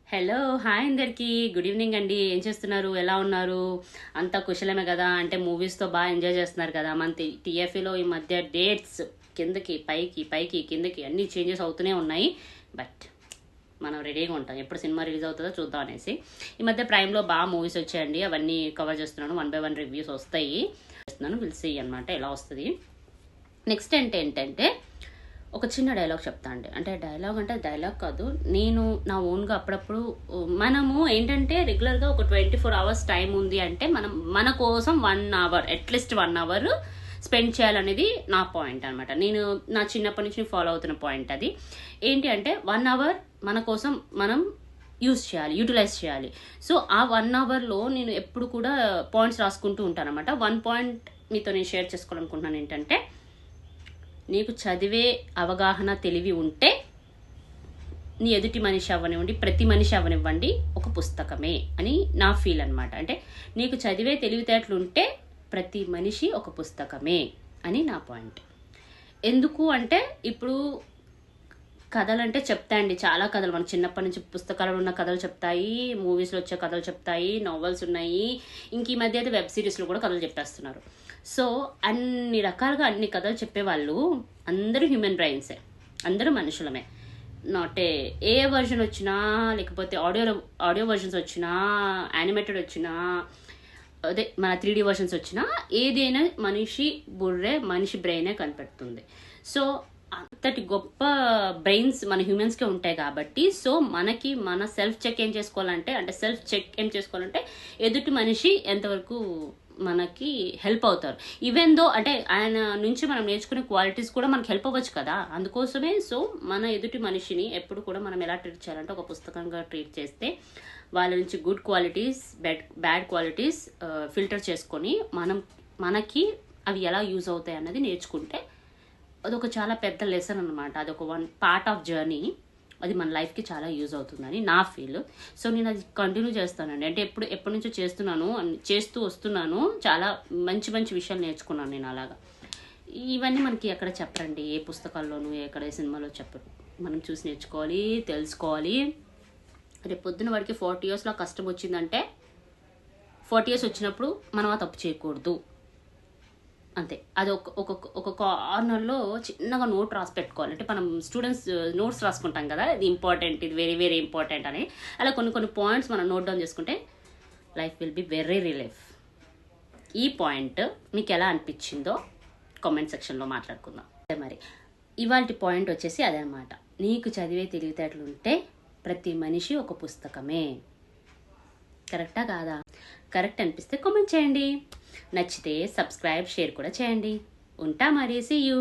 Hello hi అందరికి good evening అండి. ఏం చేస్తున్నారు, ఎలా ఉన్నారు? అంతా కుశలమే కదా? అంటే మూవీస్తో బాగా ఎంజాయ్ చేస్తున్నారు కదా? మన టీఎఫ్ఈలో ఈ మధ్య డేట్స్ కిందకి పైకి పైకి కిందకి అన్ని చేంజెస్ అవుతూనే ఉన్నాయి. బట్ మనం రెడీగా ఉంటాం ఎప్పుడు సినిమా రిలీజ్ అవుతుందో చూద్దాం అనేసి. ఈ మధ్య ప్రైమ్లో బాగా మూవీస్ వచ్చాయండి, అవన్నీ కవర్ చేస్తున్నాను. 1 by 1 రివ్యూస్ వస్తాయి చేస్తున్నాను. విల్ సీ అనమాట ఎలా వస్తుంది. నెక్స్ట్ ఏంటంటే ఒక చిన్న డైలాగ్ చెప్తా అండి. అంటే డైలాగ్ కాదు, నేను నా ఓన్గా అప్పుడప్పుడు మనము ఏంటంటే రెగ్యులర్గా ఒక 24 hours టైం ఉంది అంటే మనం మన కోసం 1 hour అట్లీస్ట్ 1 hour స్పెండ్ చేయాలనేది నా పాయింట్ అనమాట. నేను నా చిన్నప్పటి నుంచి ఫాలో అవుతున్న పాయింట్ అది. ఏంటి అంటే 1 hour మన కోసం మనం యూటిలైజ్ చేయాలి. సో ఆ 1 hourలో నేను ఎప్పుడు కూడా పాయింట్స్ రాసుకుంటూ ఉంటాను అనమాట. 1 point మీతో నేను షేర్ చేసుకోవాలనుకుంటున్నాను. ఏంటంటే నీకు చదివే అవగాహన తెలివి ఉంటే నీ ఎదుటి మనిషి అవ్వనివ్వండి, ప్రతి మనిషి అవ్వనివ్వండి ఒక పుస్తకమే అని నా ఫీల్ అనమాట. అంటే నీకు చదివే తెలివితేటలు ఉంటే ప్రతి మనిషి ఒక పుస్తకమే అని నా పాయింట్. ఎందుకు అంటే ఇప్పుడు కథలు అంటే చెప్తాయండి, చాలా కథలు మన చిన్నప్పటి నుంచి పుస్తకాలలో ఉన్న కథలు చెప్తాయి, మూవీస్లో వచ్చే కథలు చెప్తాయి, నావెల్స్ ఉన్నాయి, ఇంక ఈ మధ్య అయితే వెబ్ సిరీస్లో కూడా కథలు చెప్పేస్తున్నారు. సో అన్ని రకాలుగా అన్ని కథలు చెప్పేవాళ్ళు అందరూ హ్యూమన్ బ్రెయిన్సే, అందరూ మనుషులమే. నాట్ ఏ వర్జన్ వచ్చినా, లేకపోతే ఆడియో వర్జన్స్ వచ్చినా, యానిమేటెడ్ వచ్చినా, అదే మన 3D వర్షన్స్ వచ్చినా, ఏదైనా మనిషి మనిషి బ్రెయినే కనిపెడుతుంది. సో అంతటి గొప్ప బ్రెయిన్స్ మన హ్యూమన్స్కే ఉంటాయి కాబట్టి, సో మనకి మన సెల్ఫ్ చెక్ ఏం చేసుకోవాలంటే ఎదుటి మనిషి ఎంతవరకు మనకి హెల్ప్ అవుతారు. ఈవెన్ దో అంటే ఆయన నుంచి మనం నేర్చుకునే క్వాలిటీస్ కూడా మనకి హెల్ప్ అవ్వచ్చు కదా. అందుకోసమే సో మన ఎదుటి మనిషిని ఎప్పుడు కూడా మనం ఎలా ట్రీట్ చేయాలంటే ఒక పుస్తకంగా ట్రీట్ చేస్తే వాళ్ళ నుంచి good qualities, bad qualities filter చేసుకొని మనకి అవి ఎలా యూజ్ అవుతాయి అన్నది నేర్చుకుంటే అదొక చాలా పెద్ద లెసన్ అనమాట. అదొక పార్ట్ ఆఫ్ జర్నీ. అది మన లైఫ్కి చాలా యూజ్ అవుతుందని నా ఫీల్. సో నేను అది కంటిన్యూ చేస్తానండి. అంటే ఎప్పటి నుంచో చేస్తూ వస్తున్నాను. చాలా మంచి మంచి విషయాలు నేర్చుకున్నాను నేను అలాగా. ఇవన్నీ మనకి ఎక్కడ చెప్పరండి, ఏ పుస్తకాల్లోనూ ఎక్కడ ఏ సినిమాలో చెప్పరు. మనం చూసి నేర్చుకోవాలి, తెలుసుకోవాలి. రేపు పొద్దున వాడికి 40 yearsలో కష్టం వచ్చిందంటే 40 years వచ్చినప్పుడు మనం ఆ తప్పు చేయకూడదు అంతే. అది ఒక కార్నర్లో చిన్నగా నోట్ రాసి పెట్టుకోవాలి. అంటే మనం స్టూడెంట్స్ నోట్స్ రాసుకుంటాం కదా, ఇది ఇంపార్టెంట్, ఇది వెరీ వెరీ ఇంపార్టెంట్ అని. అలా కొన్ని పాయింట్స్ మనం నోట్ డౌన్ చేసుకుంటే life will be very relief. ఈ పాయింట్ మీకు ఎలా అనిపించిందో కామెంట్ సెక్షన్లో మాట్లాడుకుందాం. మరి ఇవాళ పాయింట్ వచ్చేసి అదనమాట. నీకు చదివే తెలివితేటలు ఉంటే ప్రతి మనిషి ఒక పుస్తకమే. కరెక్టా కాదా? కరెక్ట్ అనిపిస్తే కామెంట్ చేయండి, నచ్చితే సబ్స్క్రైబ్, షేర్ కూడా చేయండి. ఉంటా మరి, సీ యూ.